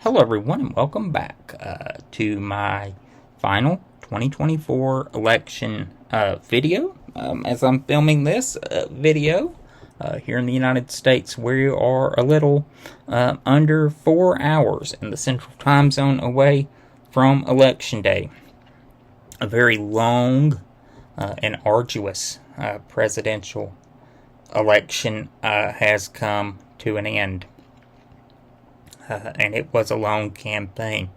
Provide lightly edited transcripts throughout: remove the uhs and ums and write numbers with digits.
Hello, everyone, and welcome back to my final 2024 election video. As I'm filming this video here in the United States, we are a little under 4 hours in the Central Time Zone away from Election Day. A very long and arduous presidential election has come to an end. And it was a long campaign.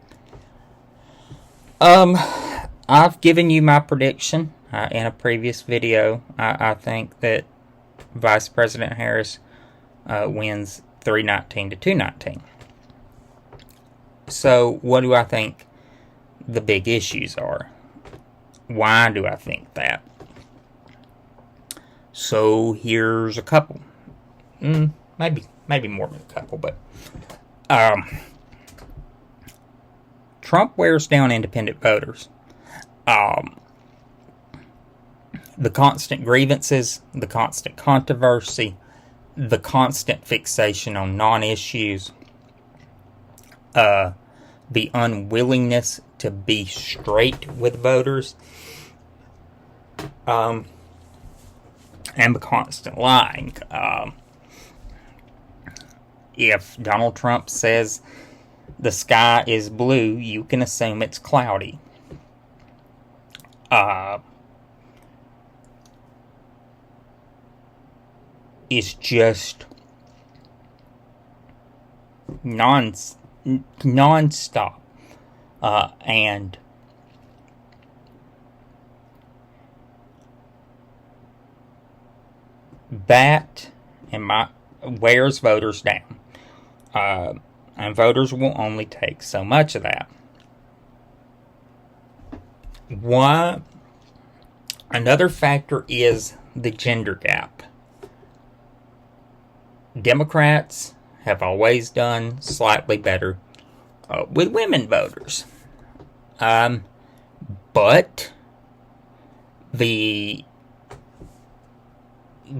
I've given you my prediction in a previous video. I think that Vice President Harris wins 319 to 219. So, what do I think the big issues are? Why do I think that? So, here's a couple. Maybe more than a couple, but Trump wears down independent voters. The constant grievances, the constant controversy, the constant fixation on non-issues, the unwillingness to be straight with voters, and the constant lying. If Donald Trump says the sky is blue, you can assume it's cloudy. It's just non-stop. And that wears voters down. And voters will only take so much of that. Another factor is the gender gap. Democrats have always done slightly better with women voters. But the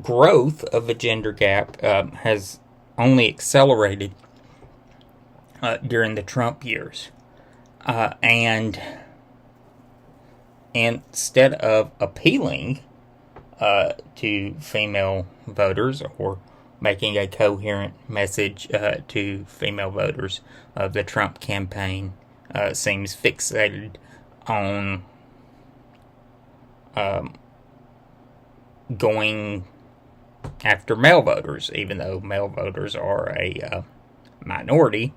growth of a gender gap has only accelerated during the Trump years. And instead of appealing to female voters or making a coherent message to female voters, the Trump campaign seems fixated on going after male voters, even though male voters are a minority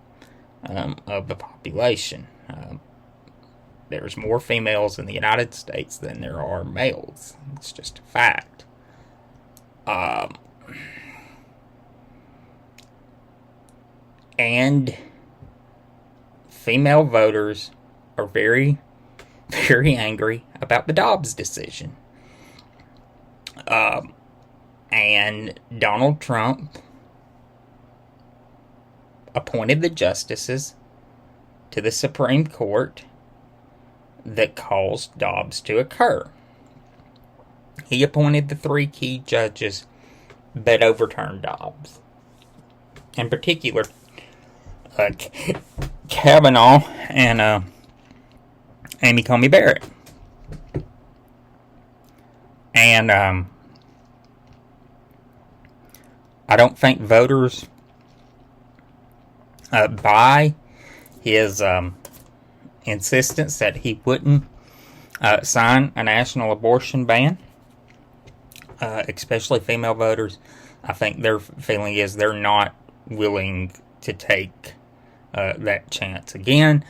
of the population. There's more females in the United States than there are males. It's just a fact. And female voters are very, very angry about the Dobbs decision. And Donald Trump appointed the justices to the Supreme Court that caused Dobbs to occur. He appointed the 3 key judges that overturned Dobbs. In particular, Kavanaugh and Amy Coney Barrett. And I don't think voters buy his insistence that he wouldn't sign a national abortion ban, especially female voters. I think their feeling is they're not willing to take that chance again.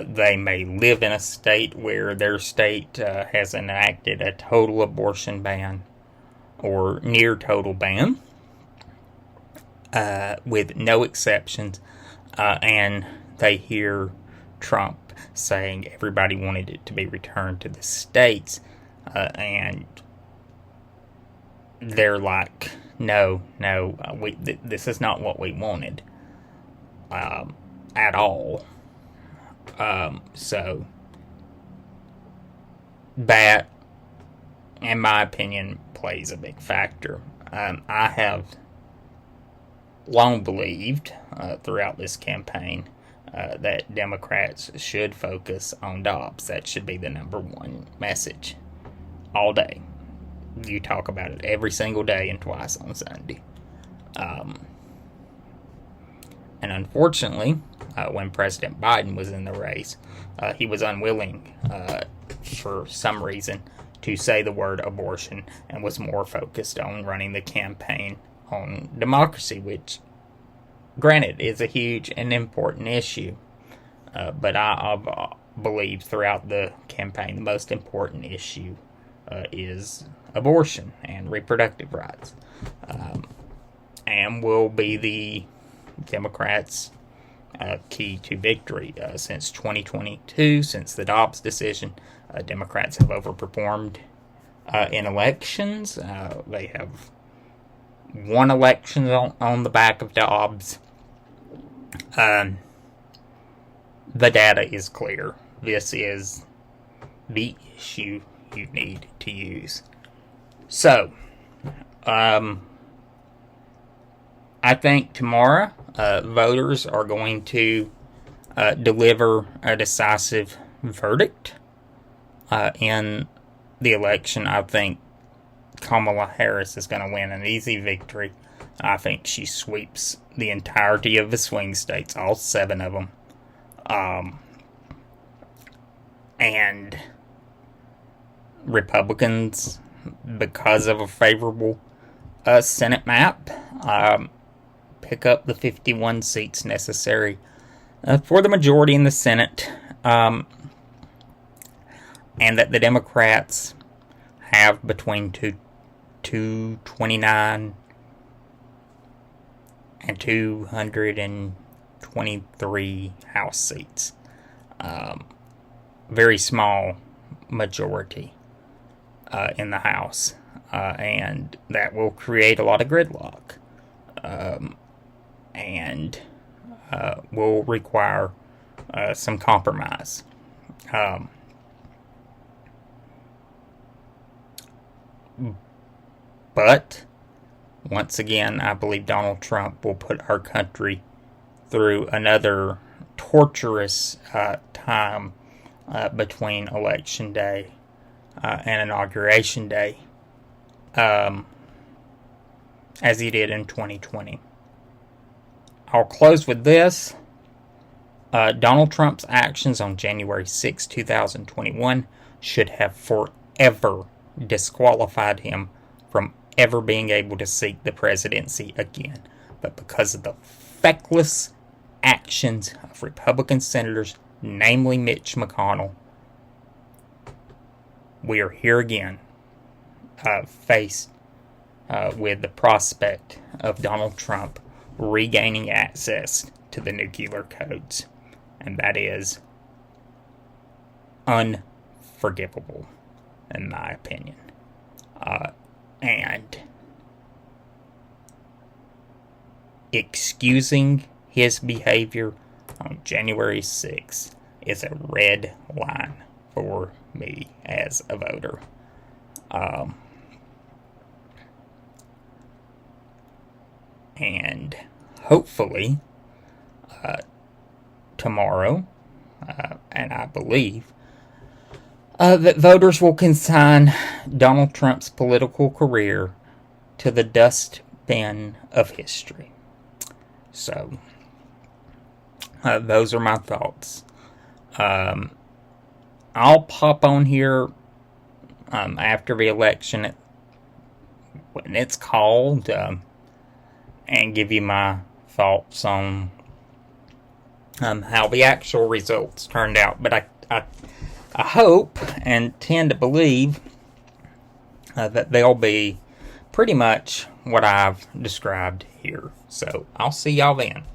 They may live in a state where their state has enacted a total abortion ban or near total ban with no exceptions, and they hear Trump saying everybody wanted it to be returned to the states, and they're like, no, this is not what we wanted at all. So that, in my opinion, plays a big factor. I have long believed throughout this campaign that Democrats should focus on Dobbs. That should be the number one message all day. You talk about it every single day and twice on Sunday. And unfortunately, when President Biden was in the race, he was unwilling, for some reason, to say the word abortion and was more focused on running the campaign on democracy, which, granted, is a huge and important issue. But I believe throughout the campaign, the most important issue is abortion and reproductive rights. And will be the Democrats' key to victory. Since 2022, since the Dobbs decision, Democrats have overperformed in elections. They have won elections on the back of Dobbs. The data is clear. This is the issue you need to use. So, I think tomorrow voters are going to deliver a decisive verdict in the election. I think Kamala Harris is going to win an easy victory. I think she sweeps the entirety of the swing states, all 7 of them. And Republicans, because of a favorable Senate map, pick up the 51 seats necessary for the majority in the Senate, and that the Democrats have between 229 and 223 House seats. Very small majority in the House, and that will create a lot of gridlock, and will require some compromise. But once again, I believe Donald Trump will put our country through another torturous time between Election Day and Inauguration Day, as he did in 2020. I'll close with this. Donald Trump's actions on January 6, 2021 should have forever disqualified him from ever being able to seek the presidency again. But because of the feckless actions of Republican senators, namely Mitch McConnell, we are here again, faced with the prospect of Donald Trump regaining access to the nuclear codes. And that is unforgivable, in my opinion. And excusing his behavior on January 6th is a red line for me as a voter. And hopefully tomorrow, and I believe, that voters will consign Donald Trump's political career to the dustbin of history. So, those are my thoughts. I'll pop on here after the election when it's called, and give you my thoughts on how the actual results turned out. But I hope and tend to believe that they'll be pretty much what I've described here. So I'll see y'all then.